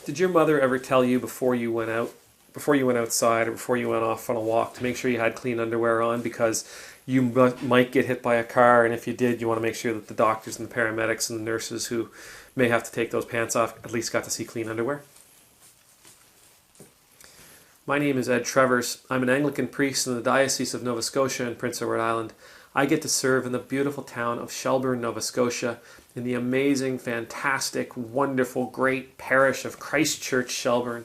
Did your mother ever tell you before you went outside or before you went off on a walk to make sure you had clean underwear on because you might get hit by a car, and if you did, you want to make sure that the doctors and the paramedics and the nurses who may have to take those pants off at least got to see clean underwear? My name is Ed Trevors. I'm an Anglican priest in the Diocese of Nova Scotia and Prince Edward Island. I get to serve in the beautiful town of Shelburne, Nova Scotia, in the amazing, fantastic, wonderful, great parish of Christ Church, Shelburne,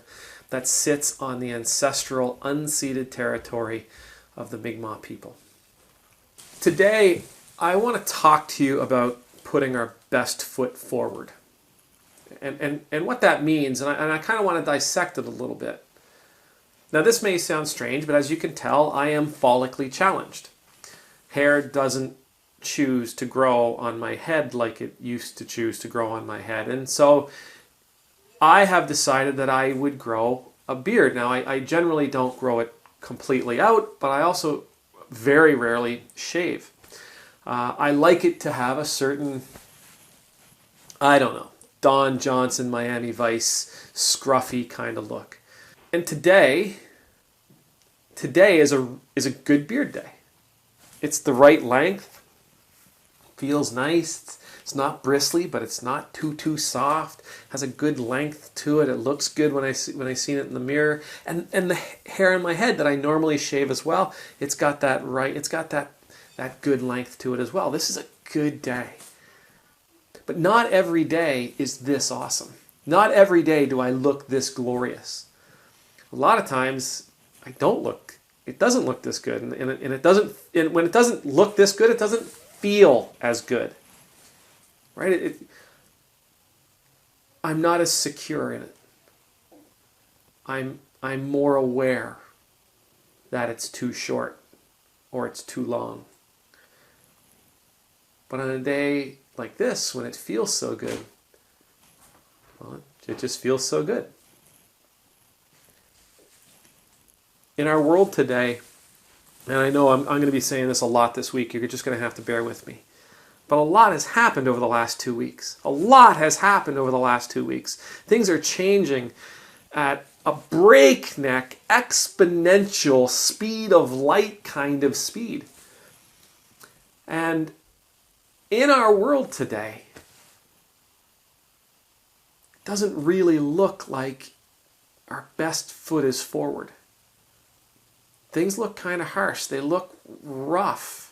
that sits on the ancestral, unceded territory of the Mi'kmaq people. Today, I want to talk to you about putting our best foot forward. And what that means, and I kind of want to dissect it a little bit. Now, this may sound strange, but as you can tell, I am follically challenged. Hair doesn't choose to grow on my head like it used to choose to grow on my head. And so I have decided that I would grow a beard. Now, I generally don't grow it completely out, but I also very rarely shave. I like it to have a certain, I don't know, Don Johnson, Miami Vice, scruffy kind of look. And today is a good beard day. It's the right length, feels nice. It's not bristly, but it's not too soft. Has a good length to it. It looks good when I seen it in the mirror. And the hair on my head that I normally shave as well, it's got that good length to it as well. This is a good day. But not every day is this awesome. Not every day do I look this glorious. A lot of times it doesn't look this good, and when it doesn't look this good, it doesn't feel as good, right? I'm not as secure in it. I'm more aware that it's too short or it's too long. But on a day like this, when it feels so good, well, it just feels so good. In our world today, and I know I'm going to be saying this a lot this week, you're just going to have to bear with me, but a lot has happened over the last 2 weeks. A lot has happened over the last 2 weeks. Things are changing at a breakneck, exponential speed of light kind of speed. And in our world today, it doesn't really look like our best foot is forward. Things look kind of harsh. They look rough.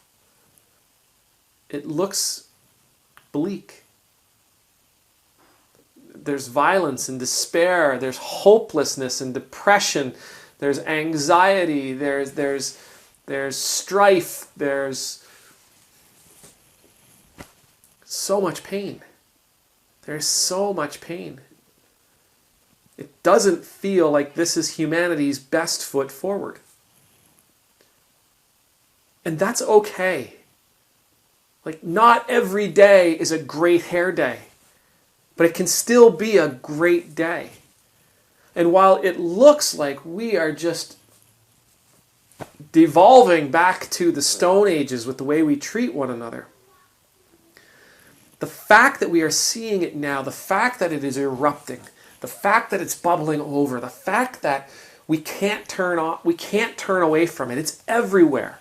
It looks bleak. There's violence and despair. There's hopelessness and depression. There's anxiety. There's strife. There's so much pain. There's so much pain. It doesn't feel like this is humanity's best foot forward. And that's okay. Like, not every day is a great hair day, but it can still be a great day. And while it looks like we are just devolving back to the Stone Ages with the way we treat one another, the fact that we are seeing it now, the fact that it is erupting, the fact that it's bubbling over, the fact that we can't turn away from it, it's everywhere.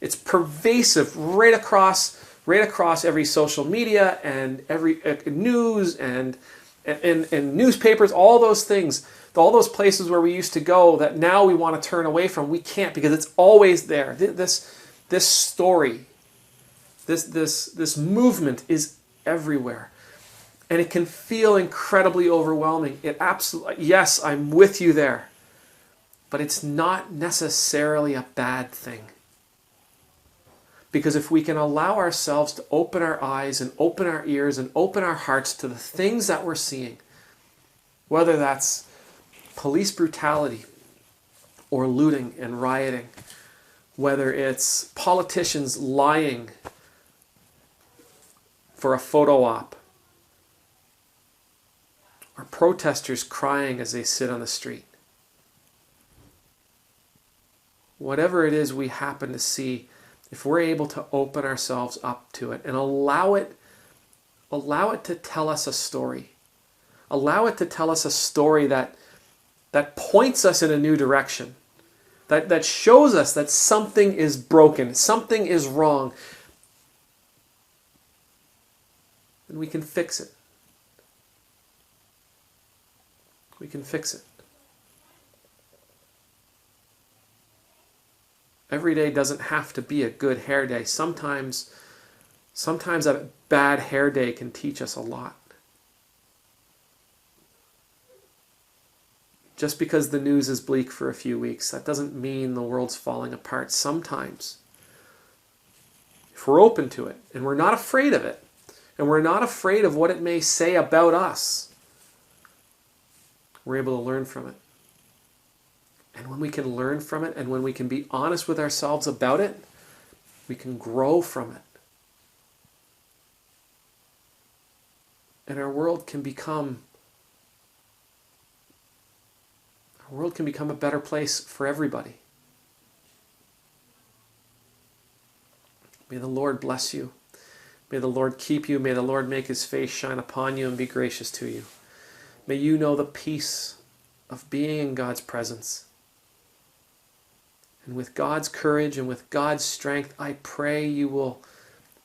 It's pervasive right across every social media and every news and newspapers, all those things, all those places where we used to go that now we want to turn away from. We can't because it's always there. This story, this movement is everywhere, and it can feel incredibly overwhelming. Yes, I'm with you there, but it's not necessarily a bad thing. Because if we can allow ourselves to open our eyes and open our ears and open our hearts to the things that we're seeing, whether that's police brutality or looting and rioting, whether it's politicians lying for a photo op, or protesters crying as they sit on the street, whatever it is we happen to see, if we're able to open ourselves up to it and allow it to tell us a story, Allow it to tell us a story that points us in a new direction, that shows us that something is broken, something is wrong, and we can fix it. We can fix it. Every day doesn't have to be a good hair day. Sometimes a bad hair day can teach us a lot. Just because the news is bleak for a few weeks, that doesn't mean the world's falling apart. Sometimes, if we're open to it, and we're not afraid of it, and we're not afraid of what it may say about us, we're able to learn from it. And when we can learn from it, and when we can be honest with ourselves about it, we can grow from it. And our world can become a better place for everybody. May the Lord bless you. May the Lord keep you. May the Lord make his face shine upon you and be gracious to you. May you know the peace of being in God's presence. And with God's courage and with God's strength, I pray you will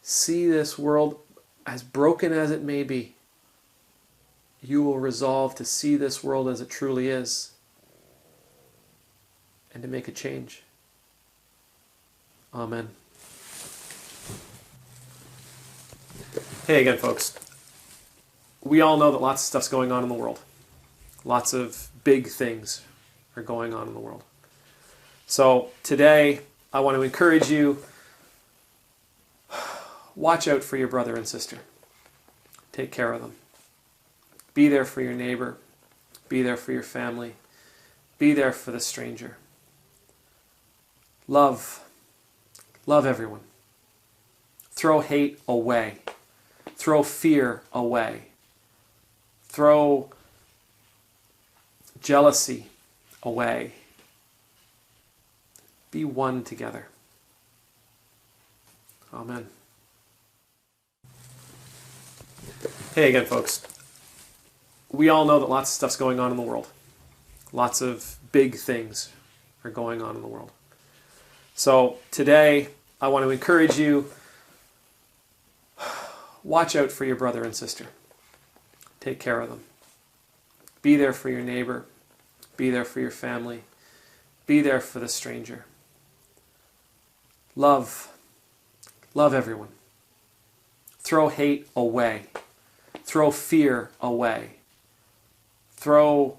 see this world, as broken as it may be, you will resolve to see this world as it truly is and to make a change. Amen. Hey again, folks. We all know that lots of stuff's going on in the world. Lots of big things are going on in the world. So today, I want to encourage you, watch out for your brother and sister. Take care of them. Be there for your neighbor. Be there for your family. Be there for the stranger. Love everyone. Throw hate away. Throw fear away. Throw jealousy away. Be one together. Amen. Hey again, folks. We all know that lots of stuff's going on in the world. Lots of big things are going on in the world. So today, I want to encourage you, watch out for your brother and sister. Take care of them. Be there for your neighbor. Be there for your family. Be there for the stranger. Love everyone. Throw hate away. Throw fear away. Throw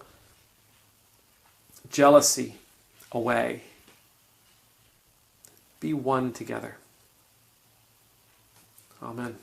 jealousy away. Be one together. Amen.